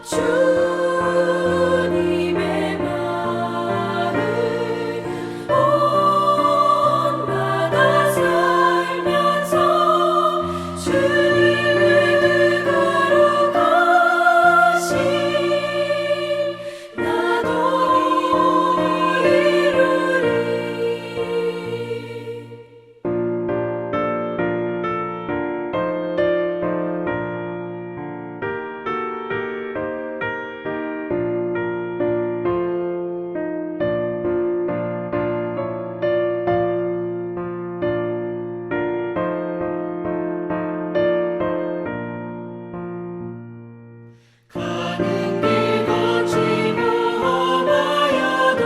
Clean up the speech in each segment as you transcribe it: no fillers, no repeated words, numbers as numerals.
주님의 마을 온마다 살면서 주님의 거룩하신 나도 이루리. 가는 길 거치고 험하여도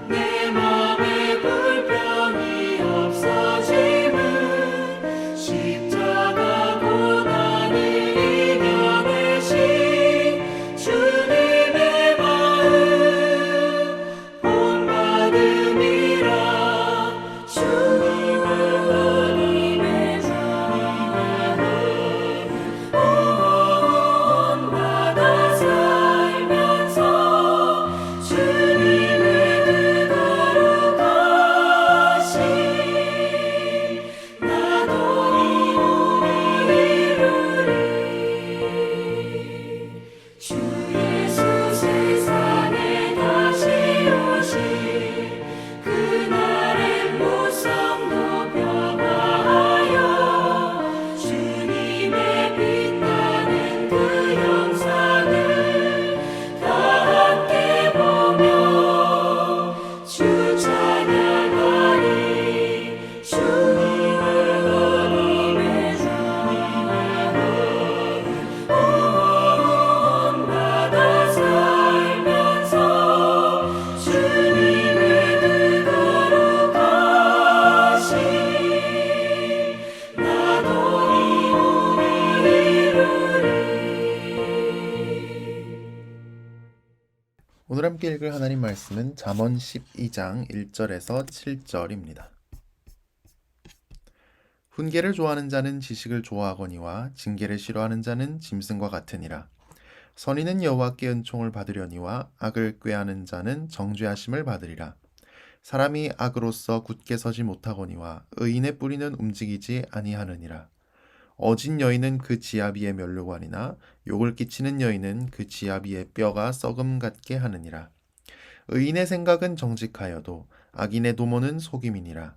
내 맘에 불평이 없어짐은 십자가 고난을 이겨내신 주님의 마음 본받음이라. 주님의 마음 온마다 살면서 주님의 거룩하신 나도 이루리. 주 예수 세상에 다시 오실 그날의 무성도 변화하여 주님의 빛나는 그 영상을 다 함께 보며 주 찬양하리. 주님의 온마다 살면서 주님의 거룩하신 나도 이루리. 오늘 함께 읽을 하나님 말씀은 잠언 12장 1절에서 7절입니다. 훈계를 좋아하는 자는 지식을 좋아하거니와 징계를 싫어하는 자는 짐승과 같으니라. 선인은 여호와께 은총을 받으려니와 악을 꾀하는 자는 정죄하심을 받으리라. 사람이 악으로서 굳게 서지 못하거니와 의인의 뿌리는 움직이지 아니하느니라. 어진 여인은 그 지압 위에 면류관이나 욕을 끼치는 여인은 그 지압 위에 뼈가 썩음 같게 하느니라. 의인의 생각은 정직하여도 악인의 도모는 속임이니라.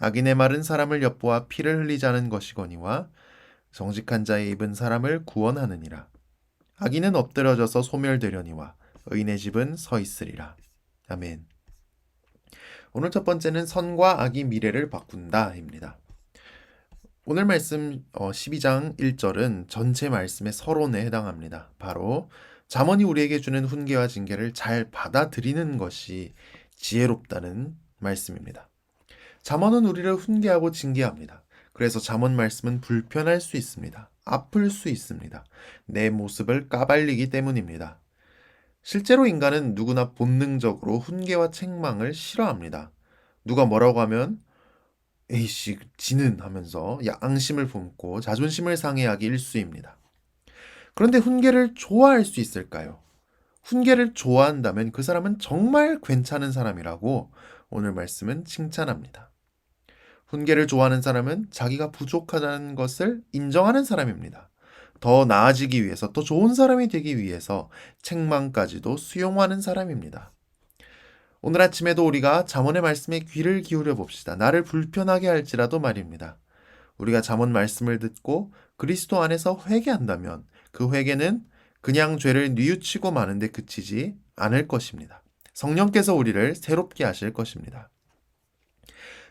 악인의 말은 사람을 엿보아 피를 흘리자는 것이거니와 정직한 자의 입은 사람을 구원하느니라. 악인은 엎드려져서 소멸되려니와 의인의 집은 서 있으리라. 아멘. 오늘 첫 번째는 선과 악이 미래를 바꾼다입니다. 오늘 말씀 12장 1절은 전체 말씀의 서론에 해당합니다. 바로 잠언이 우리에게 주는 훈계와 징계를 잘 받아들이는 것이 지혜롭다는 말씀입니다. 잠언은 우리를 훈계하고 징계합니다. 그래서 잠언 말씀은 불편할 수 있습니다. 아플 수 있습니다. 내 모습을 까발리기 때문입니다. 실제로 인간은 누구나 본능적으로 훈계와 책망을 싫어합니다. 누가 뭐라고 하면 에이씨 지는 하면서 양심을 품고 자존심을 상해하기 일쑤입니다. 그런데 훈계를 좋아할 수 있을까요? 훈계를 좋아한다면 그 사람은 정말 괜찮은 사람이라고 오늘 말씀은 칭찬합니다. 훈계를 좋아하는 사람은 자기가 부족하다는 것을 인정하는 사람입니다. 더 나아지기 위해서, 더 좋은 사람이 되기 위해서 책망까지도 수용하는 사람입니다. 오늘 아침에도 우리가 잠언의 말씀에 귀를 기울여 봅시다. 나를 불편하게 할지라도 말입니다. 우리가 잠언 말씀을 듣고 그리스도 안에서 회개한다면 그 회개는 그냥 죄를 뉘우치고 마는데 그치지 않을 것입니다. 성령께서 우리를 새롭게 하실 것입니다.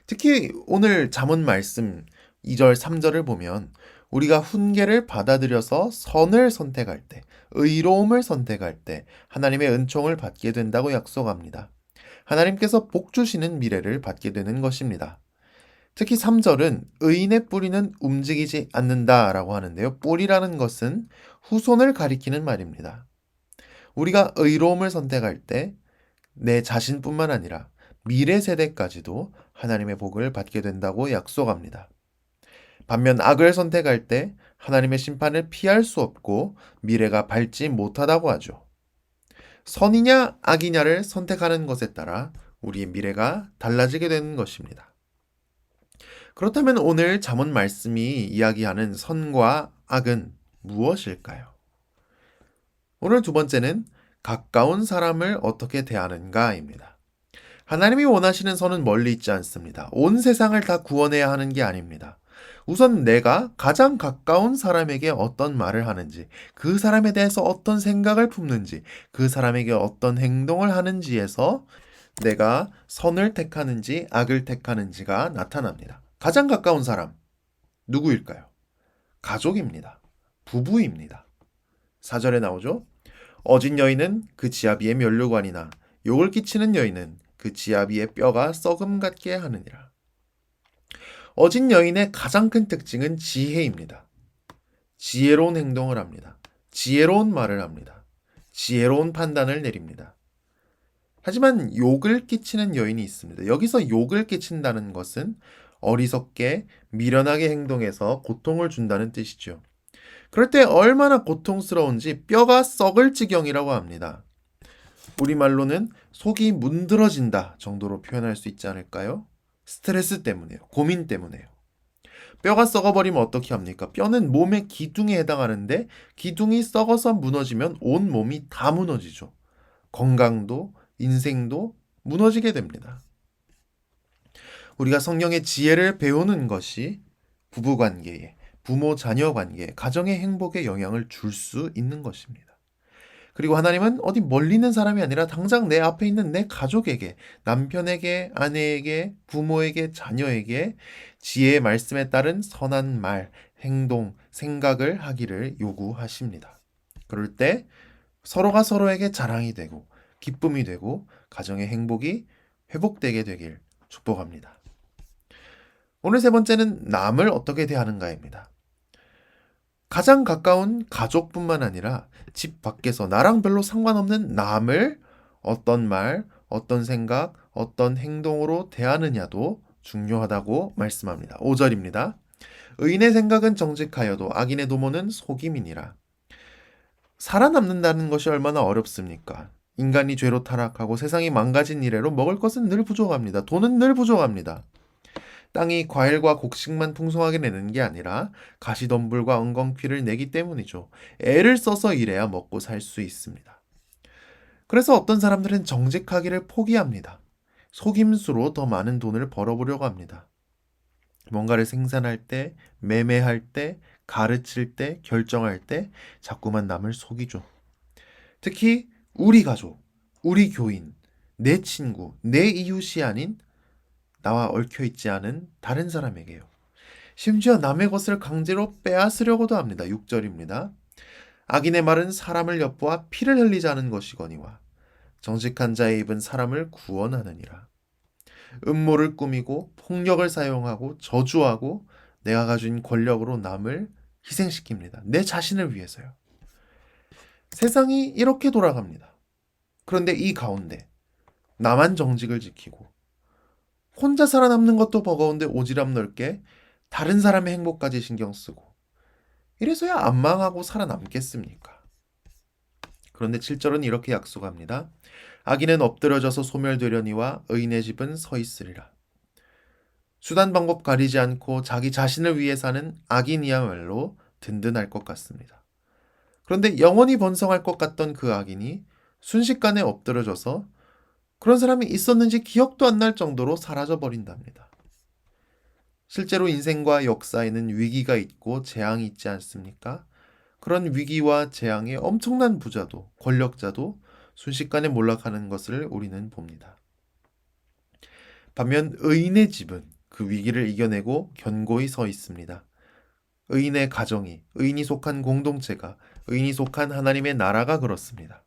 특히 오늘 잠언 말씀 2절, 3절을 보면 우리가 훈계를 받아들여서 선을 선택할 때, 의로움을 선택할 때 하나님의 은총을 받게 된다고 약속합니다. 하나님께서 복 주시는 미래를 받게 되는 것입니다. 특히 3절은 의인의 뿌리는 움직이지 않는다라고 하는데요. 뿌리라는 것은 후손을 가리키는 말입니다. 우리가 의로움을 선택할 때 내 자신뿐만 아니라 미래 세대까지도 하나님의 복을 받게 된다고 약속합니다. 반면 악을 선택할 때 하나님의 심판을 피할 수 없고 미래가 밝지 못하다고 하죠. 선이냐 악이냐를 선택하는 것에 따라 우리의 미래가 달라지게 되는 것입니다. 그렇다면 오늘 잠언 말씀이 이야기하는 선과 악은 무엇일까요? 오늘 두 번째는 가까운 사람을 어떻게 대하는가입니다. 하나님이 원하시는 선은 멀리 있지 않습니다. 온 세상을 다 구원해야 하는 게 아닙니다. 우선 내가 가장 가까운 사람에게 어떤 말을 하는지, 그 사람에 대해서 어떤 생각을 품는지, 그 사람에게 어떤 행동을 하는지에서 내가 선을 택하는지 악을 택하는지가 나타납니다. 가장 가까운 사람, 누구일까요? 가족입니다. 부부입니다. 4절에 나오죠. 어진 여인은 그 지아비의 면류관이나 욕을 끼치는 여인은 그 지아비의 뼈가 썩음 같게 하느니라. 어진 여인의 가장 큰 특징은 지혜입니다. 지혜로운 행동을 합니다. 지혜로운 말을 합니다. 지혜로운 판단을 내립니다. 하지만 욕을 끼치는 여인이 있습니다. 여기서 욕을 끼친다는 것은 어리석게 미련하게 행동해서 고통을 준다는 뜻이죠. 그럴 때 얼마나 고통스러운지 뼈가 썩을 지경이라고 합니다. 우리말로는 속이 문드러진다 정도로 표현할 수 있지 않을까요? 스트레스 때문에요. 고민 때문에요. 뼈가 썩어버리면 어떻게 합니까? 뼈는 몸의 기둥에 해당하는데 기둥이 썩어서 무너지면 온 몸이 다 무너지죠. 건강도 인생도 무너지게 됩니다. 우리가 성령의 지혜를 배우는 것이 부부관계에, 부모-자녀 관계, 가정의 행복에 영향을 줄 수 있는 것입니다. 그리고 하나님은 어디 멀리 있는 사람이 아니라 당장 내 앞에 있는 내 가족에게, 남편에게, 아내에게, 부모에게, 자녀에게 지혜의 말씀에 따른 선한 말, 행동, 생각을 하기를 요구하십니다. 그럴 때 서로가 서로에게 자랑이 되고 기쁨이 되고 가정의 행복이 회복되게 되길 축복합니다. 오늘 세 번째는 남을 어떻게 대하는가입니다. 가장 가까운 가족뿐만 아니라 집 밖에서 나랑 별로 상관없는 남을 어떤 말, 어떤 생각, 어떤 행동으로 대하느냐도 중요하다고 말씀합니다. 5절입니다. 의인의 생각은 정직하여도 악인의 도모는 속임이니라. 살아남는다는 것이 얼마나 어렵습니까? 인간이 죄로 타락하고 세상이 망가진 이래로 먹을 것은 늘 부족합니다. 돈은 늘 부족합니다. 땅이 과일과 곡식만 풍성하게 내는 게 아니라 가시덤불과 엉겅퀴를 내기 때문이죠. 애를 써서 일해야 먹고 살 수 있습니다. 그래서 어떤 사람들은 정직하기를 포기합니다. 속임수로 더 많은 돈을 벌어보려고 합니다. 뭔가를 생산할 때, 매매할 때, 가르칠 때, 결정할 때 자꾸만 남을 속이죠. 특히 우리 가족, 우리 교인, 내 친구, 내 이웃이 아닌 나와 얽혀있지 않은 다른 사람에게요. 심지어 남의 것을 강제로 빼앗으려고도 합니다. 6절입니다. 악인의 말은 사람을 엿보아 피를 흘리자는 것이거니와 정직한 자의 입은 사람을 구원하느니라. 음모를 꾸미고 폭력을 사용하고 저주하고 내가 가진 권력으로 남을 희생시킵니다. 내 자신을 위해서요. 세상이 이렇게 돌아갑니다. 그런데 이 가운데 나만 정직을 지키고 혼자 살아남는 것도 버거운데 오지랖 넓게 다른 사람의 행복까지 신경 쓰고 이래서야 안 망하고 살아남겠습니까? 그런데 7절은 이렇게 약속합니다. 악인은 엎드려져서 소멸되려니와 의인의 집은 서 있으리라. 수단 방법 가리지 않고 자기 자신을 위해 사는 악인이야말로 든든할 것 같습니다. 그런데 영원히 번성할 것 같던 그 악인이 순식간에 엎드려져서 그런 사람이 있었는지 기억도 안 날 정도로 사라져 버린답니다. 실제로 인생과 역사에는 위기가 있고 재앙이 있지 않습니까? 그런 위기와 재앙에 엄청난 부자도 권력자도 순식간에 몰락하는 것을 우리는 봅니다. 반면 의인의 집은 그 위기를 이겨내고 견고히 서 있습니다. 의인의 가정이, 의인이 속한 공동체가, 의인이 속한 하나님의 나라가 그렇습니다.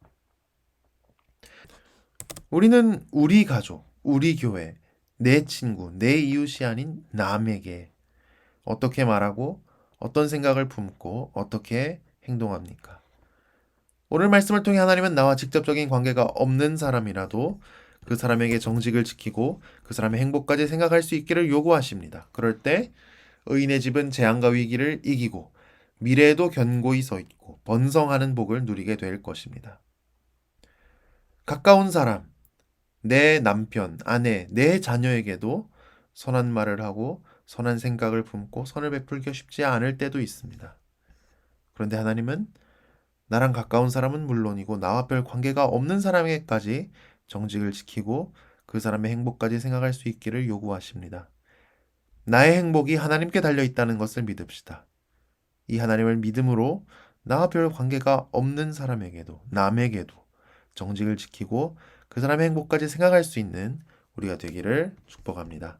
우리는 우리 가족, 우리 교회, 내 친구, 내 이웃이 아닌 남에게 어떻게 말하고 어떤 생각을 품고 어떻게 행동합니까? 오늘 말씀을 통해 하나님은 나와 직접적인 관계가 없는 사람이라도 그 사람에게 정직을 지키고 그 사람의 행복까지 생각할 수 있기를 요구하십니다. 그럴 때 의인의 집은 재앙과 위기를 이기고 미래에도 견고히 서 있고 번성하는 복을 누리게 될 것입니다. 가까운 사람, 내 남편, 아내, 내 자녀에게도 선한 말을 하고 선한 생각을 품고 선을 베풀기 쉽지 않을 때도 있습니다. 그런데 하나님은 나랑 가까운 사람은 물론이고 나와 별 관계가 없는 사람에게까지 정직을 지키고 그 사람의 행복까지 생각할 수 있기를 요구하십니다. 나의 행복이 하나님께 달려 있다는 것을 믿읍시다. 이 하나님을 믿음으로 나와 별 관계가 없는 사람에게도 남에게도 정직을 지키고 그 사람의 행복까지 생각할 수 있는 우리가 되기를 축복합니다.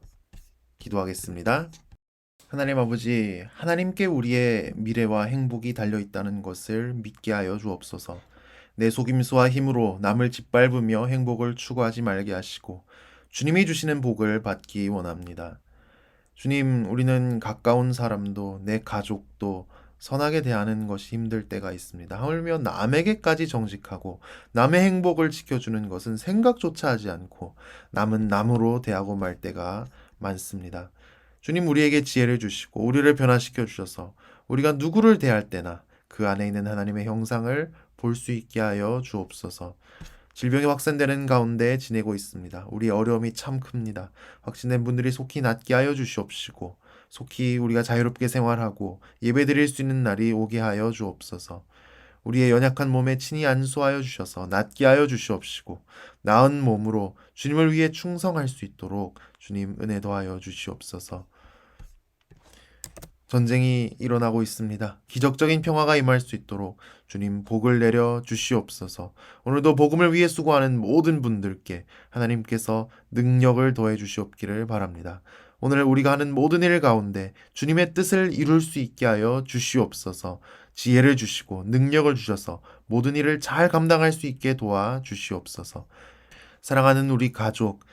기도하겠습니다. 하나님 아버지, 하나님께 우리의 미래와 행복이 달려 있다는 것을 믿게 하여 주옵소서. 내 속임수와 힘으로 남을 짓밟으며 행복을 추구하지 말게 하시고 주님이 주시는 복을 받기 원합니다. 주님, 우리는 가까운 사람도 내 가족도 선하게 대하는 것이 힘들 때가 있습니다. 하물며 남에게까지 정직하고 남의 행복을 지켜주는 것은 생각조차 하지 않고 남은 남으로 대하고 말 때가 많습니다. 주님, 우리에게 지혜를 주시고 우리를 변화시켜 주셔서 우리가 누구를 대할 때나 그 안에 있는 하나님의 형상을 볼 수 있게 하여 주옵소서. 질병이 확산되는 가운데 지내고 있습니다. 우리 어려움이 참 큽니다. 확진된 분들이 속히 낫게 하여 주시옵시고 속히 우리가 자유롭게 생활하고 예배드릴 수 있는 날이 오게 하여 주옵소서. 우리의 연약한 몸에 친히 안수하여 주셔서 낫게 하여 주시옵시고 나은 몸으로 주님을 위해 충성할 수 있도록 주님 은혜 더하여 주시옵소서. 전쟁이 일어나고 있습니다. 기적적인 평화가 임할 수 있도록 주님 복을 내려 주시옵소서. 오늘도 복음을 위해 수고하는 모든 분들께 하나님께서 능력을 더해 주시옵기를 바랍니다. 오늘 우리가 하는 모든 일 가운데 주님의 뜻을 이룰 수 있게 하여 주시옵소서. 지혜를 주시고 능력을 주셔서 모든 일을 잘 감당할 수 있게 도와 주시옵소서. 사랑하는 우리 가족,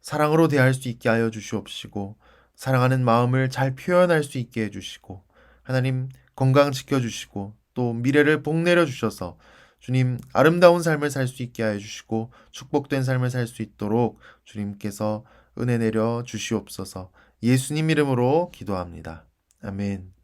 사랑으로 대할 수 있게 하여 주시옵시고 사랑하는 마음을 잘 표현할 수 있게 해주시고 하나님 건강 지켜주시고 또 미래를 복내려 주셔서 주님 아름다운 삶을 살 수 있게 하여 주시고 축복된 삶을 살 수 있도록 주님께서 은혜 내려 주시옵소서. 예수님 이름으로 기도합니다. 아멘.